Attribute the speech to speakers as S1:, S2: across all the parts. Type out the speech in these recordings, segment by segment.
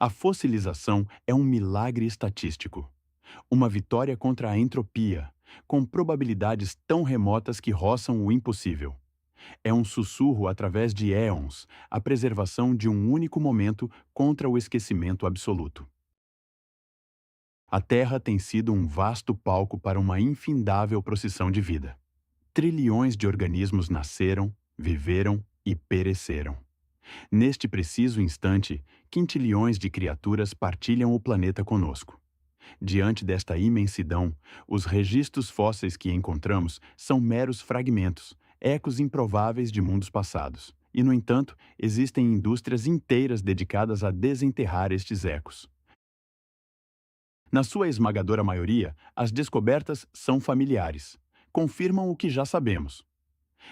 S1: A fossilização é um milagre estatístico, uma vitória contra a entropia, com probabilidades tão remotas que roçam o impossível. É um sussurro através de éons, a preservação de um único momento contra o esquecimento absoluto. A Terra tem sido um vasto palco para uma infindável procissão de vida. Trilhões de organismos nasceram, viveram e pereceram. Neste preciso instante, quintilhões de criaturas partilham o planeta conosco. Diante desta imensidão, os registros fósseis que encontramos são meros fragmentos, ecos improváveis de mundos passados. E, no entanto, existem indústrias inteiras dedicadas a desenterrar estes ecos. Na sua esmagadora maioria, as descobertas são familiares. Confirmam o que já sabemos.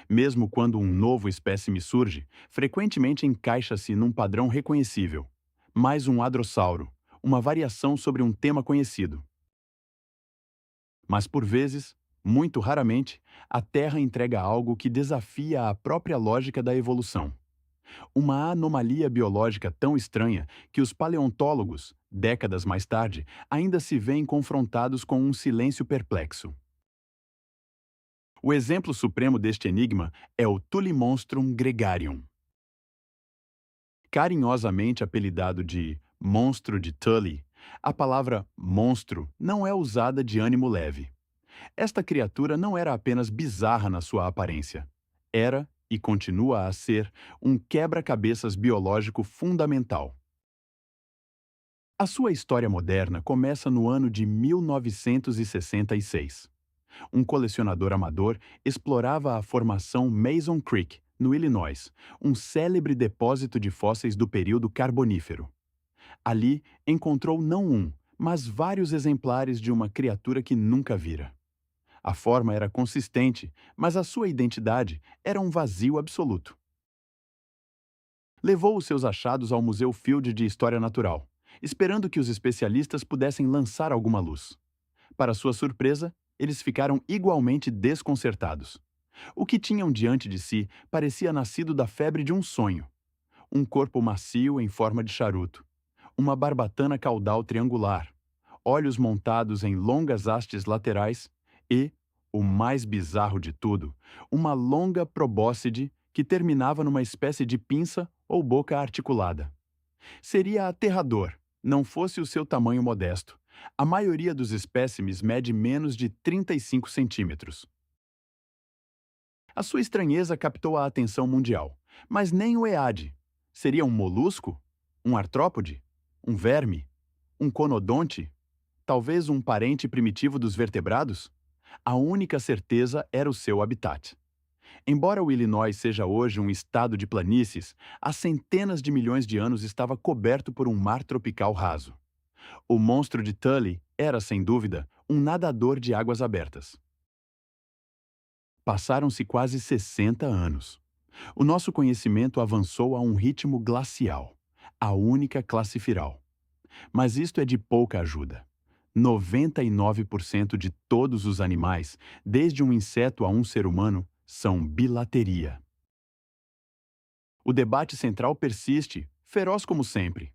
S1: Mesmo quando um novo espécime surge, frequentemente encaixa-se num padrão reconhecível. Mais um hadrossauro, uma variação sobre um tema conhecido. Mas por vezes, muito raramente, a Terra entrega algo que desafia a própria lógica da evolução. Uma anomalia biológica tão estranha que os paleontólogos, décadas mais tarde, ainda se veem confrontados com um silêncio perplexo. O exemplo supremo deste enigma é o Tullimonstrum gregarium. Carinhosamente apelidado de monstro de Tully, a palavra monstro não é usada de ânimo leve. Esta criatura não era apenas bizarra na sua aparência. Era, e continua a ser, um quebra-cabeças biológico fundamental. A sua história moderna começa no ano de 1966. Um colecionador amador explorava a formação Mason Creek, no Illinois, um célebre depósito de fósseis do período Carbonífero. Ali, encontrou não um, mas vários exemplares de uma criatura que nunca vira. A forma era consistente, mas a sua identidade era um vazio absoluto. Levou os seus achados ao Museu Field de História Natural, esperando que os especialistas pudessem lançar alguma luz. Para sua surpresa, eles ficaram igualmente desconcertados. O que tinham diante de si parecia nascido da febre de um sonho. Um corpo macio em forma de charuto, uma barbatana caudal triangular, olhos montados em longas hastes laterais e, o mais bizarro de tudo, uma longa probóscide que terminava numa espécie de pinça ou boca articulada. Seria aterrador, não fosse o seu tamanho modesto. A maioria dos espécimes mede menos de 35 centímetros. A sua estranheza captou a atenção mundial, mas nem o EAD. Seria um molusco? Um artrópode? Um verme? Um conodonte? Talvez um parente primitivo dos vertebrados? A única certeza era o seu habitat. Embora o Illinois seja hoje um estado de planícies, há centenas de milhões de anos estava coberto por um mar tropical raso. O monstro de Tully era, sem dúvida, um nadador de águas abertas. Passaram-se quase 60 anos. O nosso conhecimento avançou a um ritmo glacial, a única classe viral. Mas isto é de pouca ajuda. 99% de todos os animais, desde um inseto a um ser humano, são bilateria. O debate central persiste, feroz como sempre.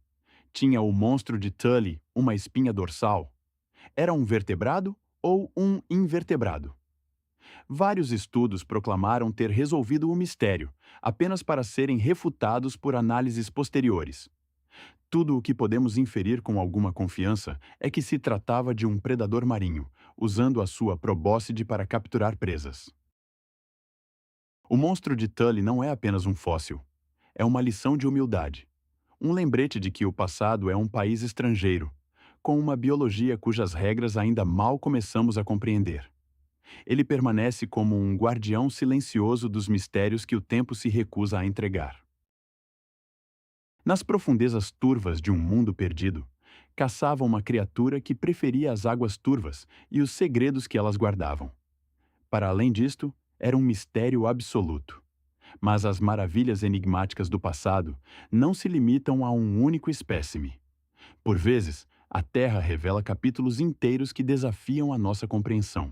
S1: Tinha o monstro de Tully uma espinha dorsal? Era um vertebrado ou um invertebrado? Vários estudos proclamaram ter resolvido o mistério, apenas para serem refutados por análises posteriores. Tudo o que podemos inferir com alguma confiança é que se tratava de um predador marinho, usando a sua probóscide para capturar presas. O monstro de Tully não é apenas um fóssil. É uma lição de humildade. Um lembrete de que o passado é um país estrangeiro, com uma biologia cujas regras ainda mal começamos a compreender. Ele permanece como um guardião silencioso dos mistérios que o tempo se recusa a entregar. Nas profundezas turvas de um mundo perdido, caçava uma criatura que preferia as águas turvas e os segredos que elas guardavam. Para além disto, era um mistério absoluto. Mas as maravilhas enigmáticas do passado não se limitam a um único espécime. Por vezes, a Terra revela capítulos inteiros que desafiam a nossa compreensão.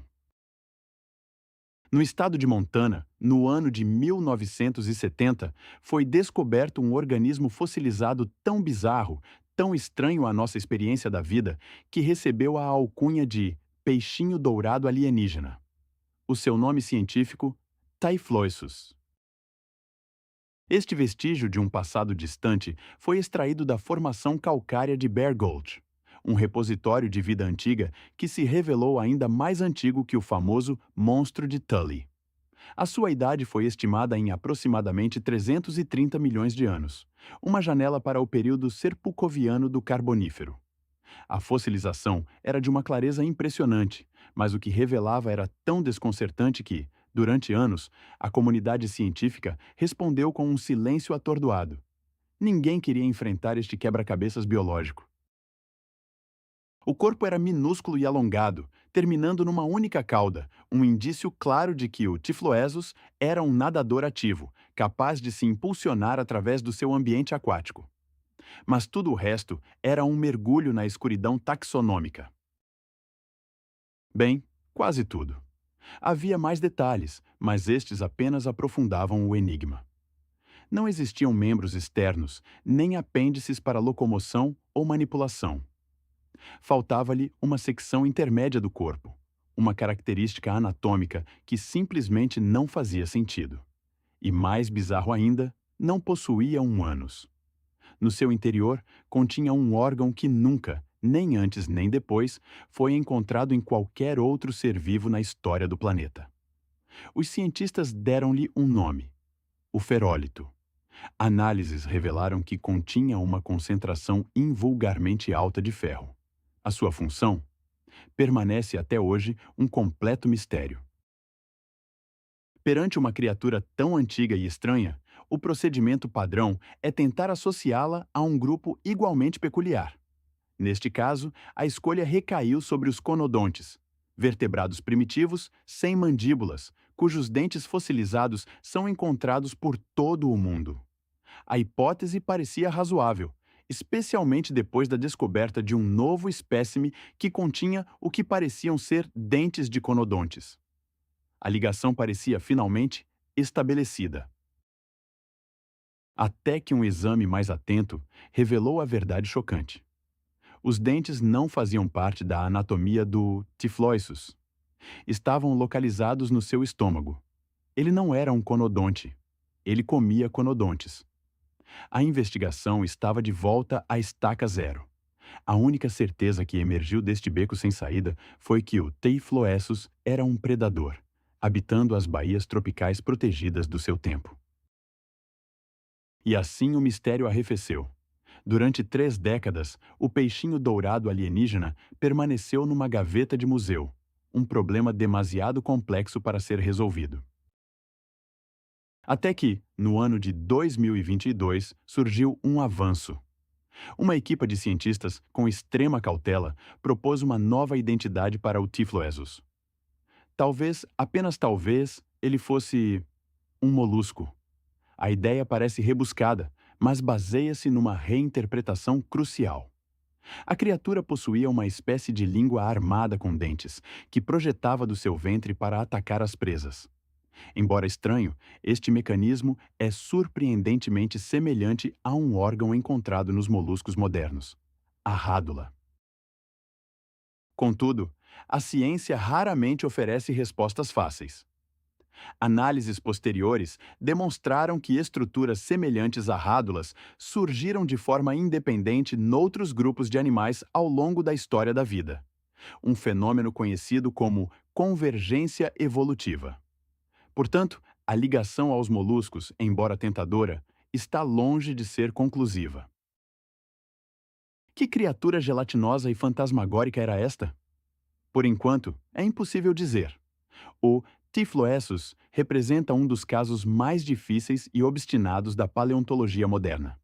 S1: No estado de Montana, no ano de 1970, foi descoberto um organismo fossilizado tão bizarro, tão estranho à nossa experiência da vida que recebeu a alcunha de peixinho dourado alienígena. O seu nome científico, Typhloesus. Este vestígio de um passado distante foi extraído da formação calcária de Bear Gulch, um repositório de vida antiga que se revelou ainda mais antigo que o famoso Monstro de Tully. A sua idade foi estimada em aproximadamente 330 milhões de anos, uma janela para o período serpucoviano do Carbonífero. A fossilização era de uma clareza impressionante, mas o que revelava era tão desconcertante que, durante anos, a comunidade científica respondeu com um silêncio atordoado. Ninguém queria enfrentar este quebra-cabeças biológico. O corpo era minúsculo e alongado, terminando numa única cauda, um indício claro de que o Typhloesus era um nadador ativo, capaz de se impulsionar através do seu ambiente aquático. Mas tudo o resto era um mergulho na escuridão taxonômica. Bem, quase tudo. Havia mais detalhes, mas estes apenas aprofundavam o enigma. Não existiam membros externos, nem apêndices para locomoção ou manipulação. Faltava-lhe uma secção intermédia do corpo, uma característica anatômica que simplesmente não fazia sentido. E mais bizarro ainda, não possuía um ânus. No seu interior, continha um órgão que nunca, nem antes nem depois, foi encontrado em qualquer outro ser vivo na história do planeta. Os cientistas deram-lhe um nome: o ferólito. Análises revelaram que continha uma concentração invulgarmente alta de ferro. A sua função permanece até hoje um completo mistério. Perante uma criatura tão antiga e estranha, o procedimento padrão é tentar associá-la a um grupo igualmente peculiar. Neste caso, a escolha recaiu sobre os conodontes, vertebrados primitivos sem mandíbulas, cujos dentes fossilizados são encontrados por todo o mundo. A hipótese parecia razoável, especialmente depois da descoberta de um novo espécime que continha o que pareciam ser dentes de conodontes. A ligação parecia finalmente estabelecida. Até que um exame mais atento revelou a verdade chocante. Os dentes não faziam parte da anatomia do Typhloesus. Estavam localizados no seu estômago. Ele não era um conodonte. Ele comia conodontes. A investigação estava de volta à estaca zero. A única certeza que emergiu deste beco sem saída foi que o Typhloesus era um predador, habitando as baías tropicais protegidas do seu tempo. E assim o mistério arrefeceu. Durante 3 décadas, o peixinho dourado alienígena permaneceu numa gaveta de museu, um problema demasiado complexo para ser resolvido. Até que, no ano de 2022, surgiu um avanço. Uma equipe de cientistas, com extrema cautela, propôs uma nova identidade para o Typhloesus. Talvez, apenas talvez, ele fosse um molusco. A ideia parece rebuscada, mas baseia-se numa reinterpretação crucial. A criatura possuía uma espécie de língua armada com dentes, que projetava do seu ventre para atacar as presas. Embora estranho, este mecanismo é surpreendentemente semelhante a um órgão encontrado nos moluscos modernos: a rádula. Contudo, a ciência raramente oferece respostas fáceis. Análises posteriores demonstraram que estruturas semelhantes a rádulas surgiram de forma independente noutros grupos de animais ao longo da história da vida. Um fenômeno conhecido como convergência evolutiva. Portanto, a ligação aos moluscos, embora tentadora, está longe de ser conclusiva. Que criatura gelatinosa e fantasmagórica era esta? Por enquanto, é impossível dizer. O Typhloesus representa um dos casos mais difíceis e obstinados da paleontologia moderna.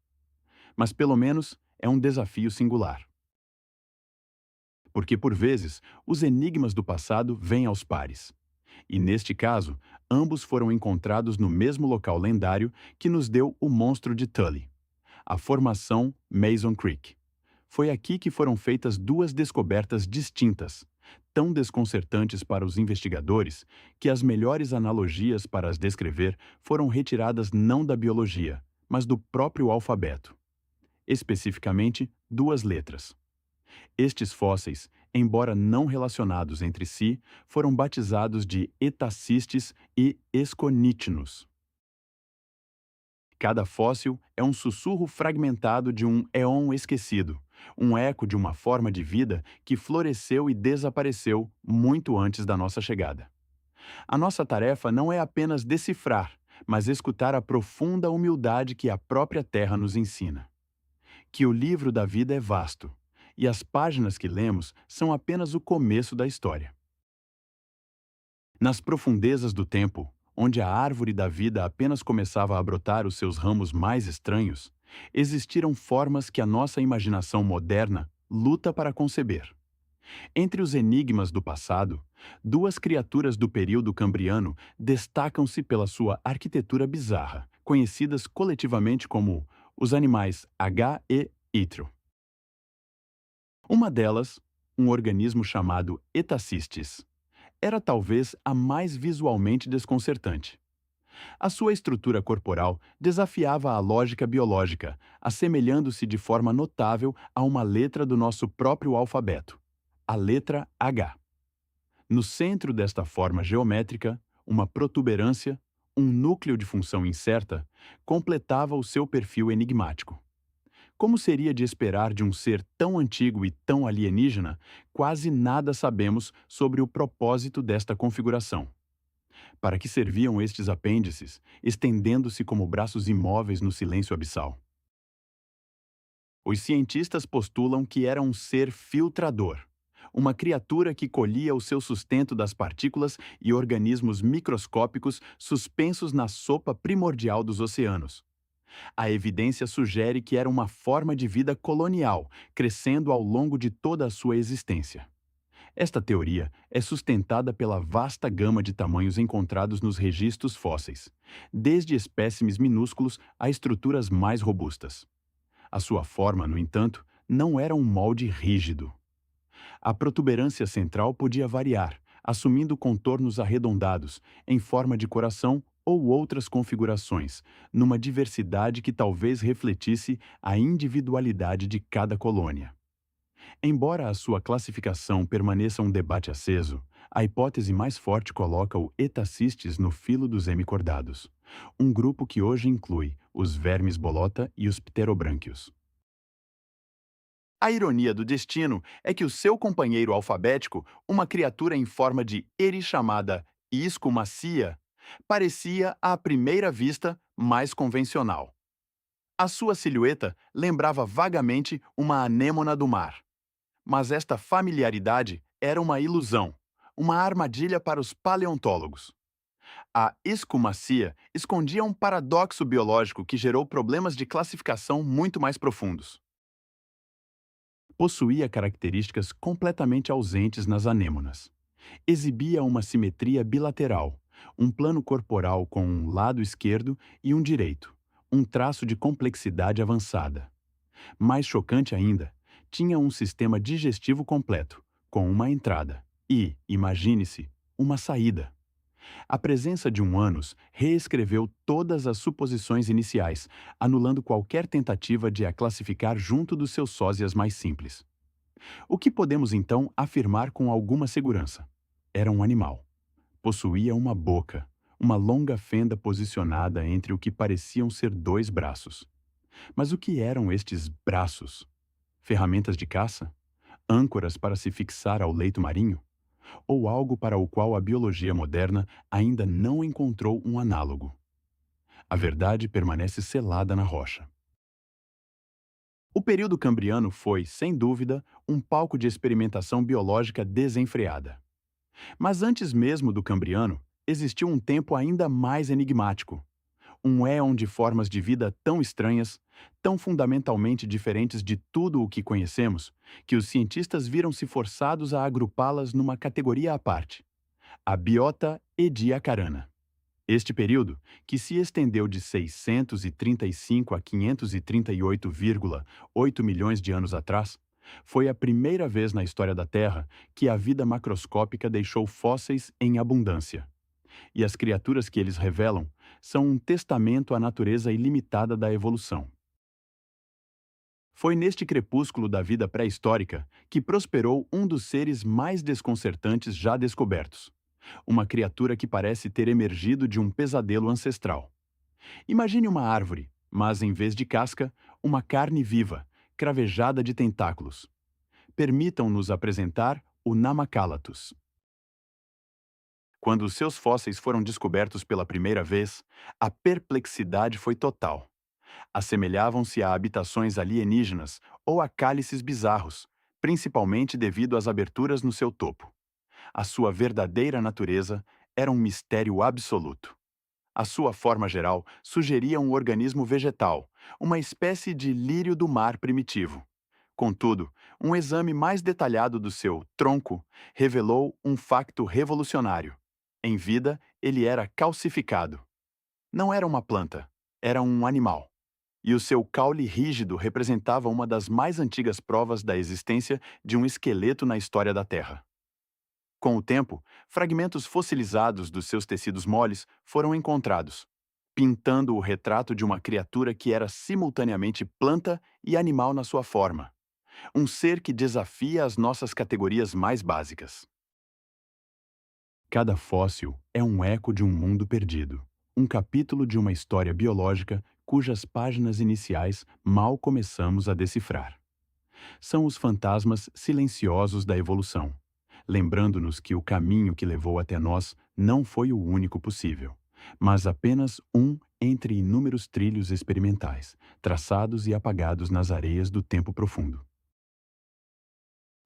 S1: Mas, pelo menos, é um desafio singular. Porque, por vezes, os enigmas do passado vêm aos pares. E, neste caso, ambos foram encontrados no mesmo local lendário que nos deu o monstro de Tully, a formação Mason Creek. Foi aqui que foram feitas 2 descobertas distintas, tão desconcertantes para os investigadores que as melhores analogias para as descrever foram retiradas não da biologia, mas do próprio alfabeto. especificamente 2 letras. Estes fósseis, embora não relacionados entre si, foram batizados de Etacistes e Esconitynus. Cada fóssil é um sussurro fragmentado de um éon esquecido, um eco de uma forma de vida que floresceu e desapareceu muito antes da nossa chegada. A nossa tarefa não é apenas decifrar, mas escutar a profunda humildade que a própria Terra nos ensina. Que o livro da vida é vasto, e as páginas que lemos são apenas o começo da história. Nas profundezas do tempo, onde a árvore da vida apenas começava a brotar os seus ramos mais estranhos, existiram formas que a nossa imaginação moderna luta para conceber. Entre os enigmas do passado, 2 criaturas do período cambriano destacam-se pela sua arquitetura bizarra, conhecidas coletivamente como os animais H e Itro. Uma delas, um organismo chamado Etacistes, era talvez a mais visualmente desconcertante. A sua estrutura corporal desafiava a lógica biológica, assemelhando-se de forma notável a uma letra do nosso próprio alfabeto, a letra H. No centro desta forma geométrica, uma protuberância, um núcleo de função incerta, completava o seu perfil enigmático. Como seria de esperar de um ser tão antigo e tão alienígena, quase nada sabemos sobre o propósito desta configuração. Para que serviam estes apêndices, estendendo-se como braços imóveis no silêncio abissal? Os cientistas postulam que era um ser filtrador, uma criatura que colhia o seu sustento das partículas e organismos microscópicos suspensos na sopa primordial dos oceanos. A evidência sugere que era uma forma de vida colonial, crescendo ao longo de toda a sua existência. Esta teoria é sustentada pela vasta gama de tamanhos encontrados nos registros fósseis, desde espécimes minúsculos a estruturas mais robustas. A sua forma, no entanto, não era um molde rígido. A protuberância central podia variar, assumindo contornos arredondados, em forma de coração ou outras configurações, numa diversidade que talvez refletisse a individualidade de cada colônia. Embora a sua classificação permaneça um debate aceso, a hipótese mais forte coloca o Etacistes no filo dos hemicordados, um grupo que hoje inclui os vermes bolota e os pterobrânquios. A ironia do destino é que o seu companheiro alfabético, uma criatura em forma de eri chamada Iscumacia, parecia, à primeira vista, mais convencional. A sua silhueta lembrava vagamente uma anêmona do mar. Mas esta familiaridade era uma ilusão, uma armadilha para os paleontólogos. A escumacia escondia um paradoxo biológico que gerou problemas de classificação muito mais profundos. Possuía características completamente ausentes nas anêmonas. Exibia uma simetria bilateral, um plano corporal com um lado esquerdo e um direito, um traço de complexidade avançada. Mais chocante ainda, tinha um sistema digestivo completo, com uma entrada e, imagine-se, uma saída. A presença de um ânus reescreveu todas as suposições iniciais, anulando qualquer tentativa de a classificar junto dos seus sósias mais simples. O que podemos então afirmar com alguma segurança? Era um animal. Possuía uma boca, uma longa fenda posicionada entre o que pareciam ser 2 braços. Mas o que eram estes braços? Ferramentas de caça? Âncoras para se fixar ao leito marinho? Ou algo para o qual a biologia moderna ainda não encontrou um análogo? A verdade permanece selada na rocha. O período cambriano foi, sem dúvida, um palco de experimentação biológica desenfreada. Mas antes mesmo do cambriano, existiu um tempo ainda mais enigmático. Um éon de formas de vida tão estranhas, tão fundamentalmente diferentes de tudo o que conhecemos, que os cientistas viram-se forçados a agrupá-las numa categoria à parte: a Biota ediacarana. Este período, que se estendeu de 635 a 538,8 milhões de anos atrás, foi a primeira vez na história da Terra que a vida macroscópica deixou fósseis em abundância. E as criaturas que eles revelam são um testamento à natureza ilimitada da evolução. Foi neste crepúsculo da vida pré-histórica que prosperou um dos seres mais desconcertantes já descobertos. Uma criatura que parece ter emergido de um pesadelo ancestral. Imagine uma árvore, mas em vez de casca, uma carne viva, cravejada de tentáculos. Permitam-nos apresentar o Namacalathus. Quando os seus fósseis foram descobertos pela primeira vez, a perplexidade foi total. Assemelhavam-se a habitações alienígenas ou a cálices bizarros, principalmente devido às aberturas no seu topo. A sua verdadeira natureza era um mistério absoluto. A sua forma geral sugeria um organismo vegetal, uma espécie de lírio do mar primitivo. Contudo, um exame mais detalhado do seu tronco revelou um facto revolucionário. Em vida, ele era calcificado. Não era uma planta, era um animal. E o seu caule rígido representava uma das mais antigas provas da existência de um esqueleto na história da Terra. Com o tempo, fragmentos fossilizados dos seus tecidos moles foram encontrados, pintando o retrato de uma criatura que era simultaneamente planta e animal na sua forma. Um ser que desafia as nossas categorias mais básicas. Cada fóssil é um eco de um mundo perdido, um capítulo de uma história biológica cujas páginas iniciais mal começamos a decifrar. São os fantasmas silenciosos da evolução, lembrando-nos que o caminho que levou até nós não foi o único possível, mas apenas um entre inúmeros trilhos experimentais, traçados e apagados nas areias do tempo profundo.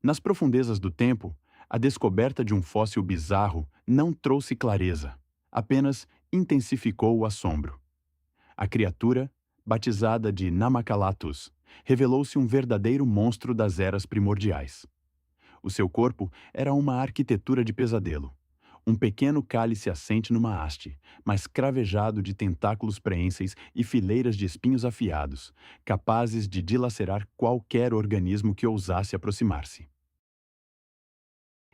S1: Nas profundezas do tempo, a descoberta de um fóssil bizarro não trouxe clareza, apenas intensificou o assombro. A criatura, batizada de Namacalathus, revelou-se um verdadeiro monstro das eras primordiais. O seu corpo era uma arquitetura de pesadelo. Um pequeno cálice assente numa haste, mas cravejado de tentáculos preenseis e fileiras de espinhos afiados, capazes de dilacerar qualquer organismo que ousasse aproximar-se.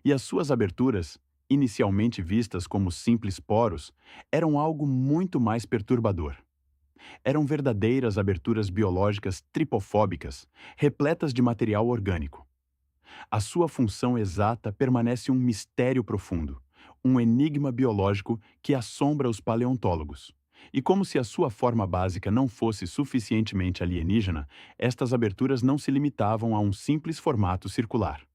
S1: E as suas aberturas, inicialmente vistas como simples poros, eram algo muito mais perturbador. Eram verdadeiras aberturas biológicas tripofóbicas, repletas de material orgânico. A sua função exata permanece um mistério profundo, um enigma biológico que assombra os paleontólogos. E como se a sua forma básica não fosse suficientemente alienígena, estas aberturas não se limitavam a um simples formato circular.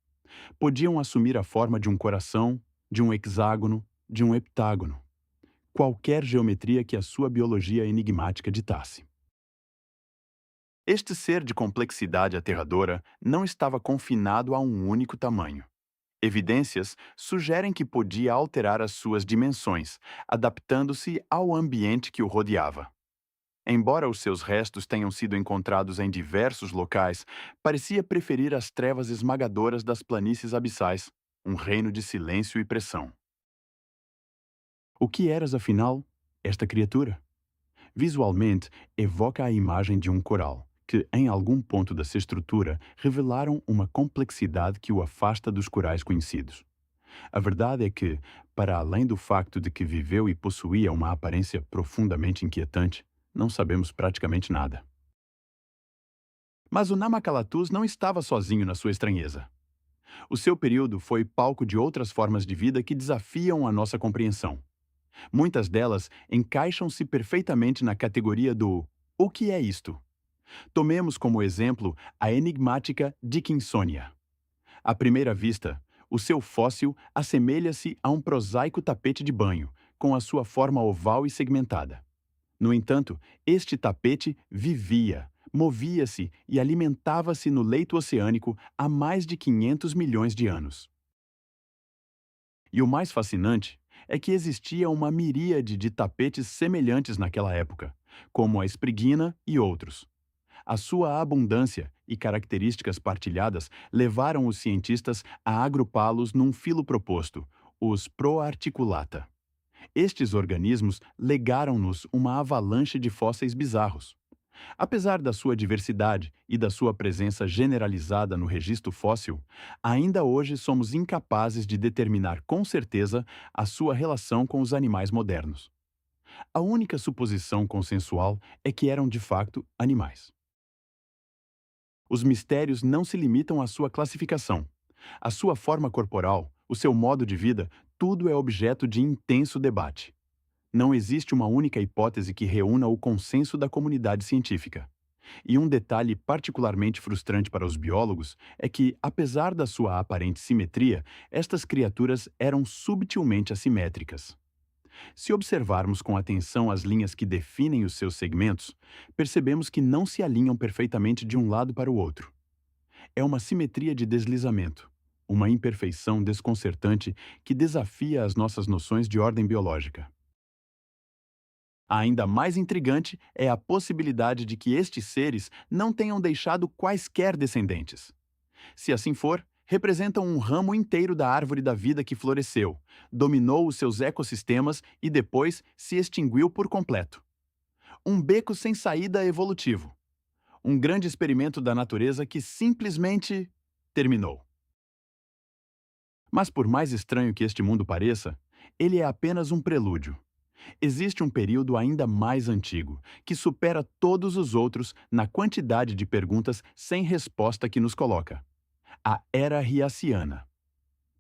S1: Podiam assumir a forma de um coração, de um hexágono, de um heptágono. Qualquer geometria que a sua biologia enigmática ditasse. Este ser de complexidade aterradora não estava confinado a um único tamanho. Evidências sugerem que podia alterar as suas dimensões, adaptando-se ao ambiente que o rodeava. Embora os seus restos tenham sido encontrados em diversos locais, parecia preferir as trevas esmagadoras das planícies abissais, um reino de silêncio e pressão. O que eras, afinal, esta criatura? Visualmente, evoca a imagem de um coral, que, em algum ponto da sua estrutura, revelaram uma complexidade que o afasta dos corais conhecidos. A verdade é que, para além do facto de que viveu e possuía uma aparência profundamente inquietante, não sabemos praticamente nada. Mas o Namacalathus não estava sozinho na sua estranheza. O seu período foi palco de outras formas de vida que desafiam a nossa compreensão. Muitas delas encaixam-se perfeitamente na categoria do "o que é isto?". Tomemos como exemplo a enigmática Dickinsonia. À primeira vista, o seu fóssil assemelha-se a um prosaico tapete de banho, com a sua forma oval e segmentada. No entanto, este tapete vivia, movia-se e alimentava-se no leito oceânico há mais de 500 milhões de anos. E o mais fascinante é que existia uma miríade de tapetes semelhantes naquela época, como a espriguina e outros. A sua abundância e características partilhadas levaram os cientistas a agrupá-los num filo proposto, os Proarticulata. Estes organismos legaram-nos uma avalanche de fósseis bizarros. Apesar da sua diversidade e da sua presença generalizada no registro fóssil, ainda hoje somos incapazes de determinar com certeza a sua relação com os animais modernos. A única suposição consensual é que eram de facto animais. Os mistérios não se limitam à sua classificação. A sua forma corporal, o seu modo de vida, tudo é objeto de intenso debate. Não existe uma única hipótese que reúna o consenso da comunidade científica. E um detalhe particularmente frustrante para os biólogos é que, apesar da sua aparente simetria, estas criaturas eram subtilmente assimétricas. Se observarmos com atenção as linhas que definem os seus segmentos, percebemos que não se alinham perfeitamente de um lado para o outro. É uma simetria de deslizamento, uma imperfeição desconcertante que desafia as nossas noções de ordem biológica. Ainda mais intrigante é a possibilidade de que estes seres não tenham deixado quaisquer descendentes. Se assim for, representam um ramo inteiro da árvore da vida que floresceu, dominou os seus ecossistemas e depois se extinguiu por completo. Um beco sem saída evolutivo. Um grande experimento da natureza que simplesmente terminou. Mas por mais estranho que este mundo pareça, ele é apenas um prelúdio. Existe um período ainda mais antigo, que supera todos os outros na quantidade de perguntas sem resposta que nos coloca. A Era Riaciana.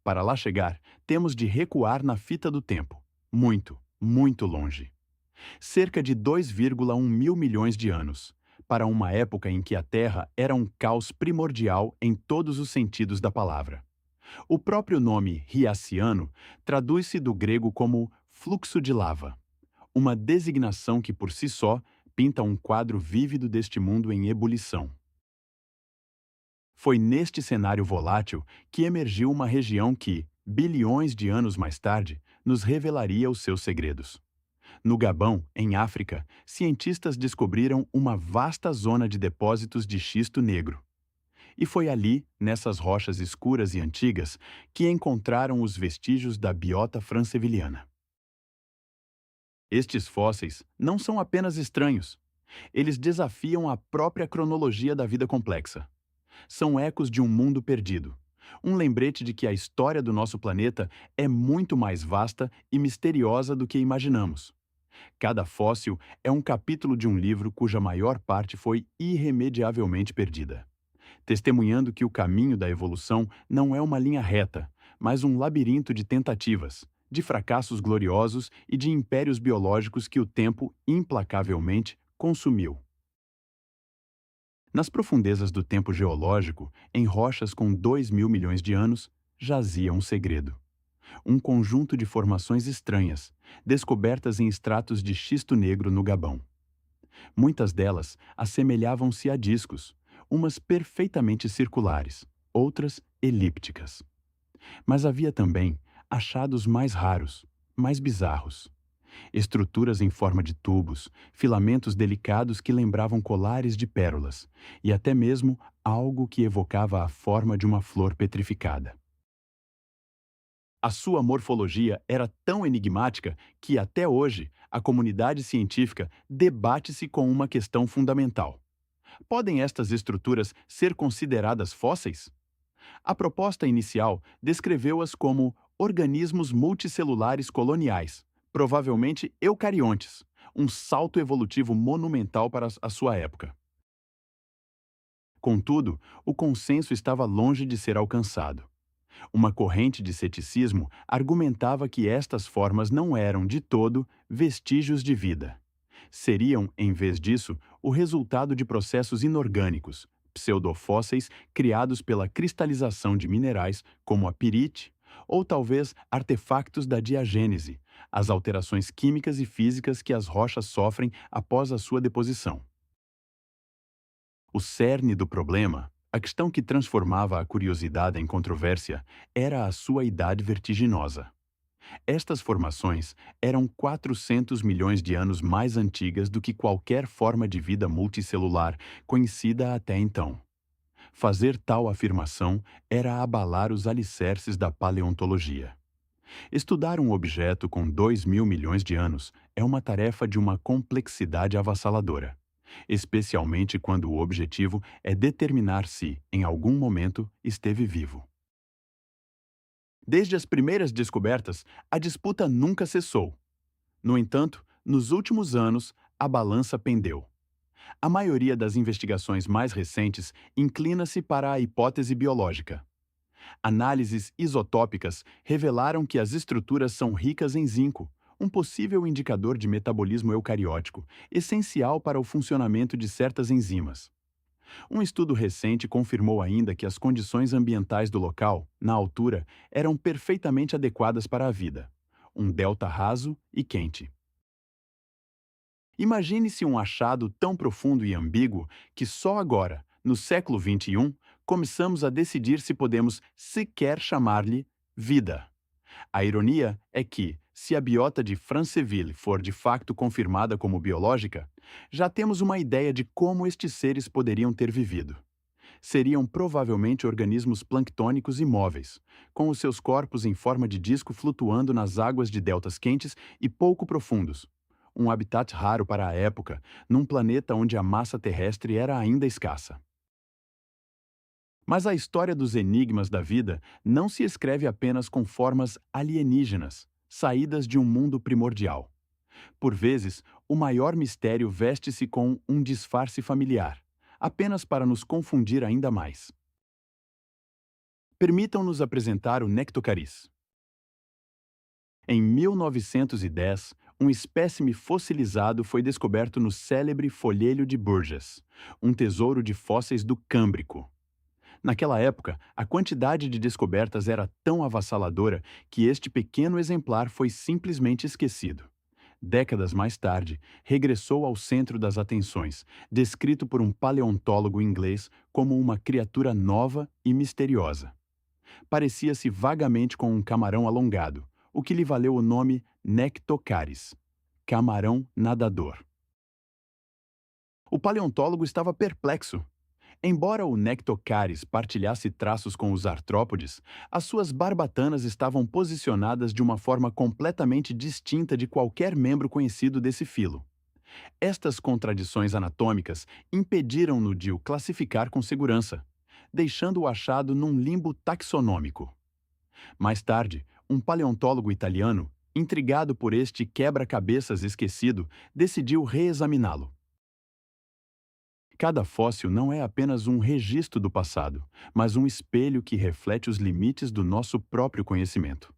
S1: Para lá chegar, temos de recuar na fita do tempo. Muito, muito longe. Cerca de 2,1 mil milhões de anos, para uma época em que a Terra era um caos primordial em todos os sentidos da palavra. O próprio nome Riaciano traduz-se do grego como fluxo de lava, uma designação que por si só pinta um quadro vívido deste mundo em ebulição. Foi neste cenário volátil que emergiu uma região que, bilhões de anos mais tarde, nos revelaria os seus segredos. No Gabão, em África, cientistas descobriram uma vasta zona de depósitos de xisto negro. E foi ali, nessas rochas escuras e antigas, que encontraram os vestígios da biota franceviliana. Estes fósseis não são apenas estranhos. Eles desafiam a própria cronologia da vida complexa. São ecos de um mundo perdido. Um lembrete de que a história do nosso planeta é muito mais vasta e misteriosa do que imaginamos. Cada fóssil é um capítulo de um livro cuja maior parte foi irremediavelmente perdida, testemunhando que o caminho da evolução não é uma linha reta, mas um labirinto de tentativas, de fracassos gloriosos e de impérios biológicos que o tempo implacavelmente consumiu. Nas profundezas do tempo geológico, em rochas com 2 mil milhões de anos, jazia um segredo. Um conjunto de formações estranhas, descobertas em estratos de xisto negro no Gabão. Muitas delas assemelhavam-se a discos, umas perfeitamente circulares, outras elípticas. Mas havia também achados mais raros, mais bizarros. Estruturas em forma de tubos, filamentos delicados que lembravam colares de pérolas, e até mesmo algo que evocava a forma de uma flor petrificada. A sua morfologia era tão enigmática que, até hoje, a comunidade científica debate-se com uma questão fundamental. Podem estas estruturas ser consideradas fósseis? A proposta inicial descreveu-as como organismos multicelulares coloniais, provavelmente eucariontes, um salto evolutivo monumental para a sua época. Contudo, o consenso estava longe de ser alcançado. Uma corrente de ceticismo argumentava que estas formas não eram, de todo, vestígios de vida. Seriam, em vez disso, o resultado de processos inorgânicos, pseudofósseis criados pela cristalização de minerais como a pirite, ou talvez artefactos da diagênese, as alterações químicas e físicas que as rochas sofrem após a sua deposição. O cerne do problema, a questão que transformava a curiosidade em controvérsia, era a sua idade vertiginosa. Estas formações eram 400 milhões de anos mais antigas do que qualquer forma de vida multicelular conhecida até então. Fazer tal afirmação era abalar os alicerces da paleontologia. Estudar um objeto com 2 mil milhões de anos é uma tarefa de uma complexidade avassaladora, especialmente quando o objetivo é determinar se, em algum momento, esteve vivo. Desde as primeiras descobertas, a disputa nunca cessou. No entanto, nos últimos anos, a balança pendeu. A maioria das investigações mais recentes inclina-se para a hipótese biológica. Análises isotópicas revelaram que as estruturas são ricas em zinco, um possível indicador de metabolismo eucariótico, essencial para o funcionamento de certas enzimas. Um estudo recente confirmou ainda que as condições ambientais do local, na altura, eram perfeitamente adequadas para a vida. Um delta raso e quente. Imagine-se um achado tão profundo e ambíguo que só agora, no século XXI, começamos a decidir se podemos sequer chamar-lhe vida. A ironia é que, se a biota de Franceville for de facto confirmada como biológica, já temos uma ideia de como estes seres poderiam ter vivido. Seriam provavelmente organismos planctônicos imóveis, com os seus corpos em forma de disco flutuando nas águas de deltas quentes e pouco profundos. Um habitat raro para a época, num planeta onde a massa terrestre era ainda escassa. Mas a história dos enigmas da vida não se escreve apenas com formas alienígenas, saídas de um mundo primordial. Por vezes, o maior mistério veste-se com um disfarce familiar, apenas para nos confundir ainda mais. Permitam-nos apresentar o Nectocaris. Em 1910, um espécime fossilizado foi descoberto no célebre Folhelho de Burgess, um tesouro de fósseis do Câmbrico. Naquela época, a quantidade de descobertas era tão avassaladora que este pequeno exemplar foi simplesmente esquecido. Décadas mais tarde, regressou ao centro das atenções, descrito por um paleontólogo inglês como uma criatura nova e misteriosa. Parecia-se vagamente com um camarão alongado, o que lhe valeu o nome Nectocaris, camarão nadador. O paleontólogo estava perplexo. Embora o Nectocaris partilhasse traços com os artrópodes, as suas barbatanas estavam posicionadas de uma forma completamente distinta de qualquer membro conhecido desse filo. Estas contradições anatômicas impediram-no de o classificar com segurança, deixando o achado num limbo taxonômico. Mais tarde, um paleontólogo italiano, intrigado por este quebra-cabeças esquecido, decidiu reexaminá-lo. Cada fóssil não é apenas um registro do passado, mas um espelho que reflete os limites do nosso próprio conhecimento.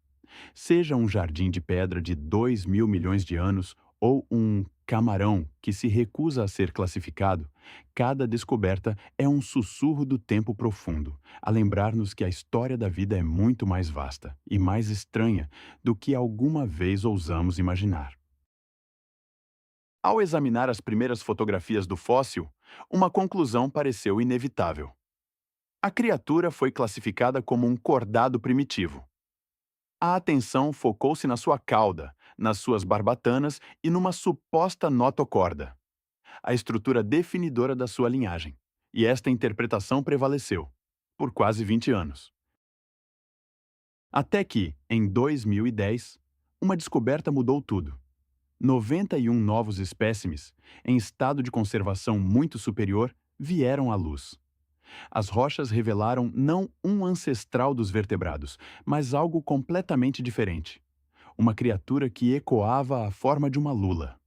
S1: Seja um jardim de pedra de 2.000 milhões de anos ou um camarão que se recusa a ser classificado, cada descoberta é um sussurro do tempo profundo, a lembrar-nos que a história da vida é muito mais vasta e mais estranha do que alguma vez ousamos imaginar. Ao examinar as primeiras fotografias do fóssil, uma conclusão pareceu inevitável. A criatura foi classificada como um cordado primitivo. A atenção focou-se na sua cauda, nas suas barbatanas e numa suposta notocorda, a estrutura definidora da sua linhagem. E esta interpretação prevaleceu, por quase 20 anos. Até que, em 2010, uma descoberta mudou tudo. 91 novos espécimes, em estado de conservação muito superior, vieram à luz. As rochas revelaram não um ancestral dos vertebrados, mas algo completamente diferente. Uma criatura que ecoava a forma de uma lula.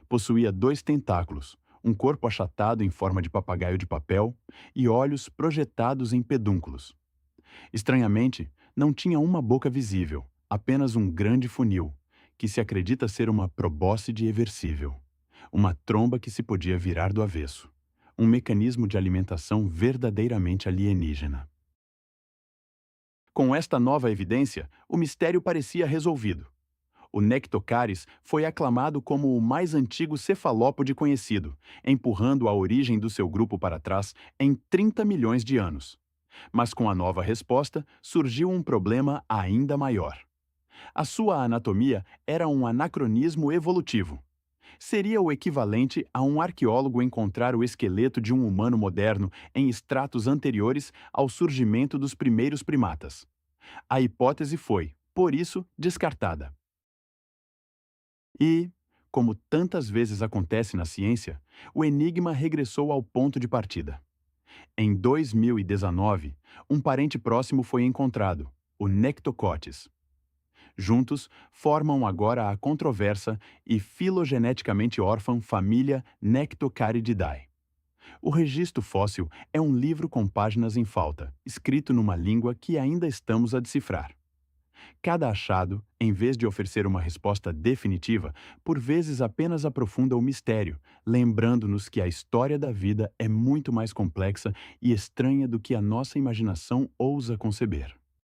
S1: Possuía 2 tentáculos, um corpo achatado em forma de papagaio de papel e olhos projetados em pedúnculos. Estranhamente, não tinha uma boca visível, apenas um grande funil, que se acredita ser uma probóscide eversível, uma tromba que se podia virar do avesso, um mecanismo de alimentação verdadeiramente alienígena. Com esta nova evidência, o mistério parecia resolvido. O Nectocaris foi aclamado como o mais antigo cefalópode conhecido, empurrando a origem do seu grupo para trás em 30 milhões de anos. Mas com a nova resposta, surgiu um problema ainda maior. A sua anatomia era um anacronismo evolutivo. Seria o equivalente a um arqueólogo encontrar o esqueleto de um humano moderno em estratos anteriores ao surgimento dos primeiros primatas. A hipótese foi, por isso, descartada. E, como tantas vezes acontece na ciência, o enigma regressou ao ponto de partida. Em 2019, um parente próximo foi encontrado, o Nectocotis. Juntos, formam agora a controversa e filogeneticamente órfã família Nectocarididae. O registro fóssil é um livro com páginas em falta, escrito numa língua que ainda estamos a decifrar. Cada achado, em vez de oferecer uma resposta definitiva, por vezes apenas aprofunda o mistério, lembrando-nos que a história da vida é muito mais complexa e estranha do que a nossa imaginação ousa conceber.